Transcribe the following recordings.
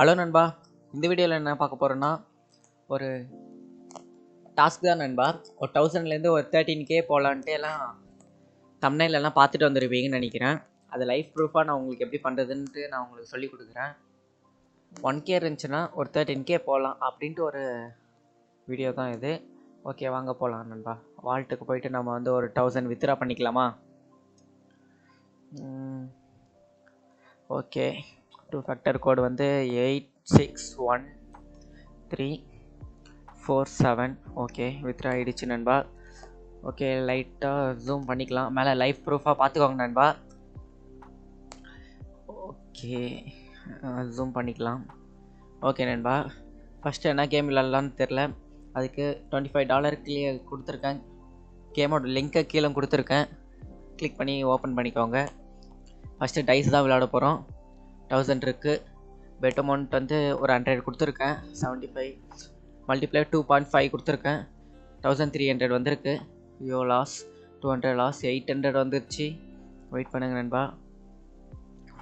Hello நண்பா, இந்த வீடியோவில் என்ன பார்க்க போகிறோன்னா ஒரு டாஸ்க் தான் நண்பா. ஒரு 1000லேருந்து ஒரு 13K போகலான்ட்டு எல்லாம் தம்ப்நெயிலெல்லாம் பார்த்துட்டு வந்துருப்பீங்கன்னு நினைக்கிறேன். அது லைஃப் ப்ரூஃபாக நான் உங்களுக்கு எப்படி பண்ணுறதுன்ட்டு நான் உங்களுக்கு சொல்லி கொடுக்குறேன். 1K இருந்துச்சுன்னா ஒரு 13K போகலாம் அப்படின்ட்டு ஒரு வீடியோ தான் இது. ஓகே, வாங்க போகலாம் நண்பா. வால்ட்டுக்கு போயிட்டு நம்ம வந்து ஒரு 1000 வித்ரா பண்ணிக்கலாமா? ஓகே, 2 ஃபேக்டர் கோடு வந்து 861347. ஓகே, வித்ரா ஆகிடுச்சு நண்பா. ஓகே, லைட்டாக ஜூம் பண்ணிக்கலாம். மேலே லைஃப் ப்ரூஃபாக பார்த்துக்கோங்க நண்பா. ஓகே, ஜூம் பண்ணிக்கலாம். ஓகே நண்பா, ஃபஸ்ட்டு என்ன கேம் விளாட்லான்னு தெரில. அதுக்கு $25 கீழே கொடுத்துருக்கேன். கேமோட லிங்க்கை கீழே கொடுத்துருக்கேன், கிளிக் பண்ணி ஓப்பன் பண்ணிக்கோங்க. ஃபஸ்ட்டு டைஸ் தான் விளையாட போகிறோம். 1000 இருக்குது. பெட் அமௌண்ட் வந்து ஒரு 100 கொடுத்துருக்கேன். 75 மல்டிப்ளேயர் 2.5 கொடுத்துருக்கேன். 1300 வந்திருக்கு. ஐயோ லாஸ், 200 லாஸ். 800 வந்துருச்சு. வெயிட் பண்ணுங்க நண்பா.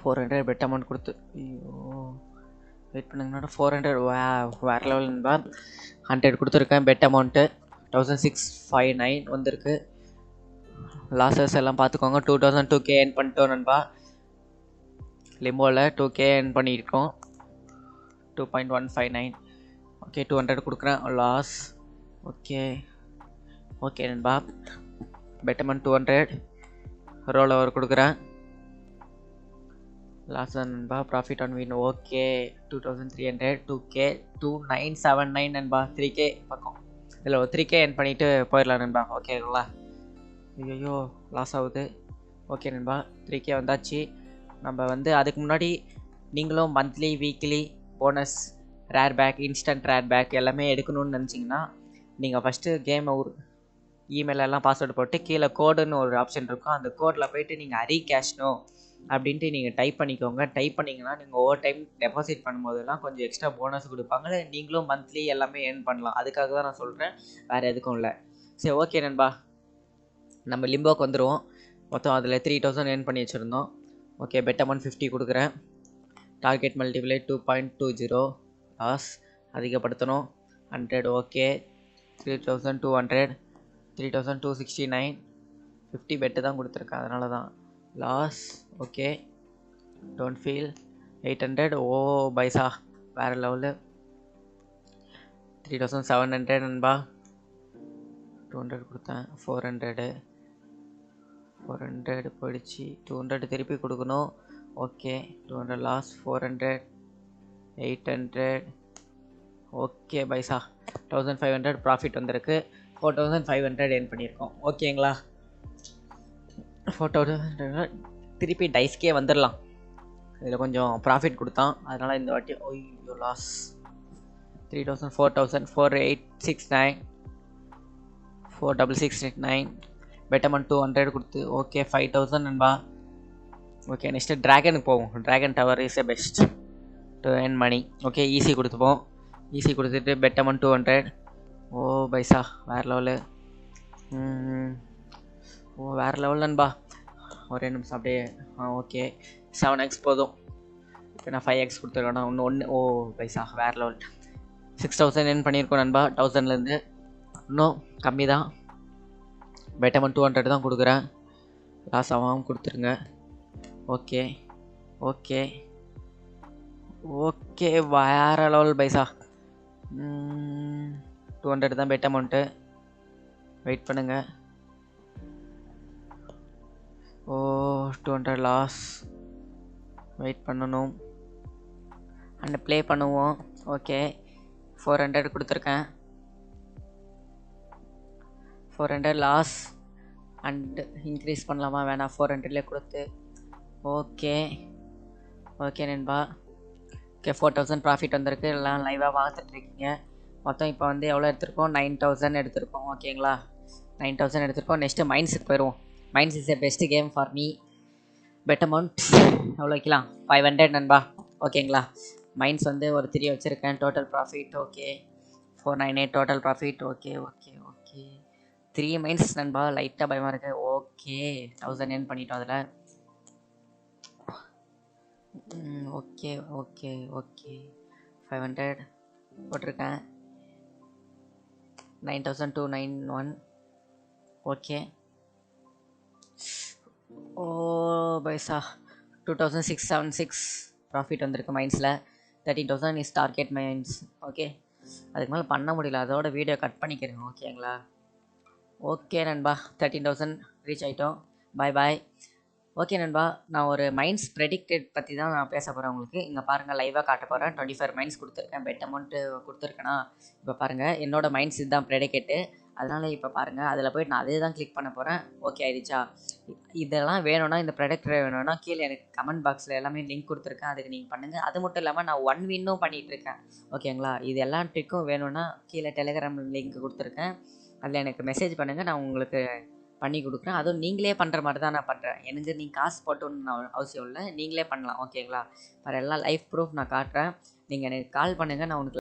400 பெட் அமௌண்ட் கொடுத்து, ஐயோ வெயிட் பண்ணுங்கண்ணா. 400 வேறு லெவல் நண்பா. 100 கொடுத்துருக்கேன். பெட் அமௌண்ட்டு 1659 வந்திருக்கு. லாஸஸ் எல்லாம் பார்த்துக்கோங்க. 2002K என் பண்ணிட்டோம் நண்பா. லிம்போவில் 2K என் பண்ணியிருக்கோம். 2.159. ஓகே, 200 கொடுக்குறேன். லாஸ். ஓகே ஓகே நண்பா, பெட்டமன் 200 ரோல் ஓவர் கொடுக்குறேன். லாஸ் தான் நண்பா. Profit on win. Okay, 2300. 2K 2979 நண்பா. 3K பக்கம் இதில் ஒரு 3K என் பண்ணிவிட்டு போயிடலாம் நண்பா. ஓகேங்களா? ஐயோ லாஸ் ஆகுது. ஓகே நண்பா, 3K வந்தாச்சு. நம்ம வந்து அதுக்கு முன்னாடி நீங்களும் monthly weekly bonus, rare pack, instant rare pack எல்லாமே எடுக்கணும்னு நினச்சிங்கன்னா நீங்கள் ஃபஸ்ட்டு கேமை இமெயிலெல்லாம் பாஸ்வேர்டு போட்டு கீழே கோடுன்னு ஒரு ஆப்ஷன் இருக்கும். அந்த கோடில் போய்ட்டு நீங்கள் அரி கேஷ்னோ அப்படின்ட்டு நீங்கள் டைப் பண்ணிக்கோங்க. டைப் பண்ணிங்கன்னா நீங்கள் ஒவ்வொரு டைம் டெபாசிட் பண்ணும்போதெல்லாம் கொஞ்சம் எக்ஸ்ட்ரா போனஸ் கொடுப்பாங்க. நீங்களும் மந்த்லி எல்லாமே ஏர்ன் பண்ணலாம். அதுக்காக தான் நான் சொல்கிறேன், வேறு எதுக்கும் இல்லை. சரி, ஓகே நண்பா, நம்ம லிம்போக்கு வந்துடுவோம். மொத்தம் அதில் 3000 ஏர்ன் பண்ணி வச்சுருந்தோம். ஓகே, பெட் அமௌண்ட் 50 கொடுக்குறேன். Target multiply 2.20. லாஸ் அதிகப்படுத்தணும். 100. ஓகே, 3200. 3269. 50 பெட்டு தான் கொடுத்துருக்கேன், அதனால தான் லாஸ். Okay, don't feel. 800. ஓ பைசா, வேறு லெவலு. 3700 நண்பா. 200 கொடுத்தேன். 400 போயிடுச்சு. 200 திருப்பி கொடுக்கணும். Okay, 200 loss. 400. 800. Okay paisa, 1500 profit வந்திருக்கு. 4500 ஏர்ன் பண்ணியிருக்கோம். ஓகேங்களா? 4000 திருப்பி டைஸ்க்கே வந்துடலாம். இதில் கொஞ்சம் ப்ராஃபிட் கொடுத்தான், அதனால் இந்த வாட்டி ஐயோ லாஸ். 3000. 4000. 4869. 4669. பெட் அமௌண்ட் 200 கொடுத்து. ஓகே, 5000 நண்பா. ஓகே, நெக்ஸ்ட்டு ட்ராகனுக்கு போவோம். Dragon tower is a best to earn money. Okay, easy கொடுத்துப்போம். ஈஸி கொடுத்துட்டு பெட் அமௌண்ட் 200. ஓ பைசா, வேறு லெவலு. ஓ வேறு லெவல் நண்பா. ஒரே நிமிஷம் அப்படியே. ஓகே, 7x போதும். இப்போ நான் 5x கொடுத்துருக்கேன்னா ஒன்று. ஓ பைசா, வேறு லெவல். 6000 ஏர்ன் பண்ணியிருக்கோம் நண்பா. 1000லேருந்து இன்னும் கம்மி தான். பெட் அமௌண்ட் 200 தான் கொடுக்குறேன். லாஸ் ஆகாமல் கொடுத்துருங்க. ஓகே ஓகே ஓகே, வேறு லெவல் பைசா. 200 தான் பெட் அமௌண்ட்டு. வெயிட் பண்ணுங்க. ஓ 200 லாஸ். வெயிட் பண்ணணும் அண்ட் ப்ளே பண்ணுவோம். ஓகே, 400 கொடுத்துருக்கேன். 400 லாஸ். அண்டு இன்க்ரீஸ் பண்ணலாமா வேணாம்? 400லேயே கொடுத்து. ஓகே ஓகே நண்பா. ஓகே, 4000 ப்ராஃபிட் வந்திருக்கு. எல்லாம் லைவாக பார்த்துட்ருக்கீங்க. மொத்தம் இப்போ வந்து எவ்வளோ எடுத்திருக்கோம்? 9000 எடுத்திருக்கோம். ஓகேங்களா? 9000 எடுத்திருக்கோம். நெக்ஸ்ட்டு மைன்ஸுக்கு போயிடுவோம். Mines is a best game for me. Bet amount எவ்வளோ வைக்கலாம்? 500 நண்பா. ஓகேங்களா? மைன்ஸ் வந்து ஒரு 3 வச்சுருக்கேன். Total profit okay 498 total profit. Okay okay okay 3 mines நண்பா. லைட்டாக பயமாக இருக்குது. ஓகே, 1000 ஏர்ன் பண்ணிட்டோம் அதில். ஓகே ஓகே ஓகே 500 போட்டிருக்கேன். 9291. ஓகே. ஓ பைசா 2676 ப்ராஃபிட் வந்திருக்கு மைன்ஸில். 13,000 இஸ் டார்கெட் மைன்ஸ். ஓகே, அதுக்கு மேலே பண்ண முடியல, அதோட வீடியோ கட் பண்ணிக்கிறேன். ஓகேங்களா? ஓகே நண்பா, 13,000 ரீச் ஆகிட்டோம். பாய் பாய். ஓகே நண்பா, நான் ஒரு மைன்ஸ் ப்ரெடிக்டட் பற்றி தான் நான் பேச போகிறேன் உங்களுக்கு. இங்கே பாருங்கள், லைவாக காட்ட போகிறேன். 24 மைன்ஸ் கொடுத்துருக்கேன். பெட் அமௌண்ட்டு கொடுத்துருக்கேன்னா இப்போ பாருங்கள், என்னோட மைன்ஸ் இதுதான் ப்ரெடிக்கேட்டு. அதனால் இப்போ பாருங்கள், அதில் போய்ட்டு நான் அதே தான் கிளிக் பண்ண போகிறேன். ஓகே ஆயிடுச்சா? இதெல்லாம் வேணும்னா, இந்த ப்ரெடிக்டர் வேணும்னா கீழே எனக்கு கமெண்ட் பாக்ஸில் எல்லாமே லிங்க் கொடுத்துருக்கேன், அதுக்கு நீங்கள் பண்ணுங்கள். அது மட்டும் இல்லாமல் நான் 1 வின்னும் பண்ணிகிட்ருக்கேன். ஓகேங்களா? இது எல்லா ட்ரிக்கும் வேணும்னா கீழே டெலிகிராம் லிங்க் கொடுத்துருக்கேன், அதில் எனக்கு மெசேஜ் பண்ணுங்கள், நான் உங்களுக்கு பண்ணி கொடுக்குறேன். அதுவும் நீங்களே பண்ணுற மாதிரி தான் நான் பண்ணுறேன். எனக்கு நீங்கள் காசு போட்டோன்னு அவசியம் இல்லை, நீங்களே பண்ணலாம். ஓகேங்களா? வேறு எல்லாம் லைஃப் ப்ரூஃப் நான் காட்டுறேன். நீங்கள் எனக்கு கால் பண்ணுங்கள், நான் உங்களுக்கு